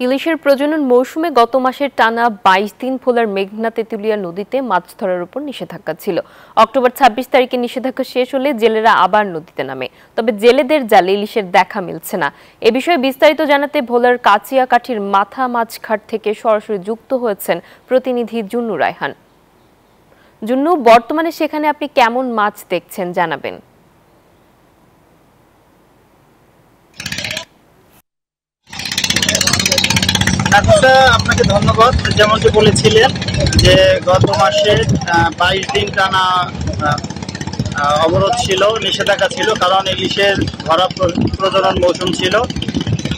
ইলিশের প্রজনন মৌসুমে গত মাসের টানা ২২ দিন ভোলার মেঘনা তেঁতুলিয়া নদীতে মাছ ধরার উপর নিষেধাজ্ঞা ছিল। অক্টোবর ২৬ তারিখে নিষেধাজ্ঞা শেষ হলে জেলেরা আবার নদীতে নামে, তবে জেলেদের জালে ইলিশের দেখা মিলছে না। এ বিষয়ে বিস্তারিত জানাতে ভোলার কাচিয়াকাঠির মাথা মাছঘাট থেকে সরাসরি যুক্ত হয়েছেন প্রতিনিধি জুন্নু রায়হান। জুন্নু, বর্তমানে সেখানে আপনি কেমন মাছ দেখছেন জানাবেন। আপনাকে ধন্যবাদ। যেমনটি বলেছিলেন যে গত মাসে ২২ দিন টানা অবরোধ ছিল, নিষেধাজ্ঞা ছিল, কারণ ইলিশের ধরা প্রজনন মৌসুম ছিল।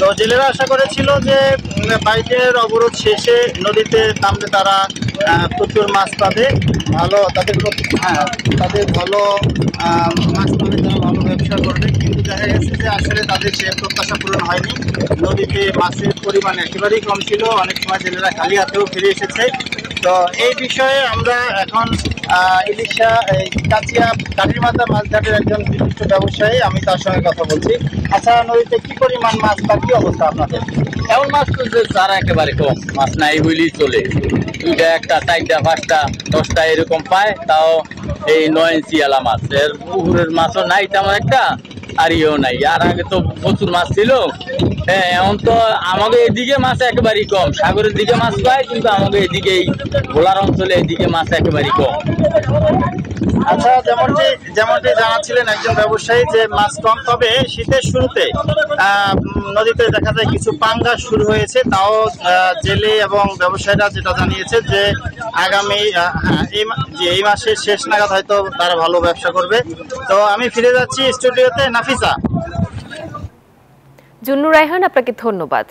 তো জেলেরা আশা করেছিল যে ২২ দিনের অবরোধ শেষে নদীতে নামলে তারা প্রচুর মাছ পাবে, তাদের ভালো মাছ পাবে, তারা ভালো ব্যবসা করবে। কিন্তু দেখা গেছে যে আসলে তাদের সে প্রত্যাশা পূরণ হয়নি। নদীতে মাছের পরিমাণ একেবারেই কম ছিল, অনেক সময় জেলেরা খালি হাতেও ফিরে এসেছে। তো এই বিষয়ে আমরা এখন কাঠিমাথা মাছঘাটের একজন বিশিষ্ট ব্যবসায়ী, আমি তার সঙ্গে কথা বলছি। আচ্ছা, নদীতে কি পরিমাণ মাছ বা কি অবস্থা আপনাদের? এমন মাছ তো তারা একেবারে কম, মাছ নাই হইলেই চলে। 2টা 1টা 4টা 5টা 10টা এরকম পায়, তাও এই 9 ইঞ্চি আলা মাছ। এর পুকুরের মাছও নাই তেমন একটা, আর ইয়েও নাই। আর আগে তো প্রচুর মাছ ছিল। হ্যাঁ, এখন তো আমাদের এদিকে মাছ একেবারেই কম। সাগরের দিকে মাছ পায়, কিন্তু আমাদের এদিকে এই ভোলার অঞ্চলে এদিকে মাছ একেবারেই কম। আচ্ছা, যেমনটি জানাচ্ছিলেন একজন ব্যবসায়ী যে মাছ কম, তবে শীতের শুরুতে নদীতে দেখা যায় কিছু পাঙ্গাস শুরু হয়েছে। তাও জেলে এবং ব্যবসায়ীরা যেটা জানিয়েছে যে আগামী এই মাসের শেষ নাগাদ হয়তো তারা ভালো ব্যবসা করবে। তো আমি ফিরে যাচ্ছি স্টুডিওতে। নাফিসা। জুন্নু রায়হান, আপনাকে ধন্যবাদ।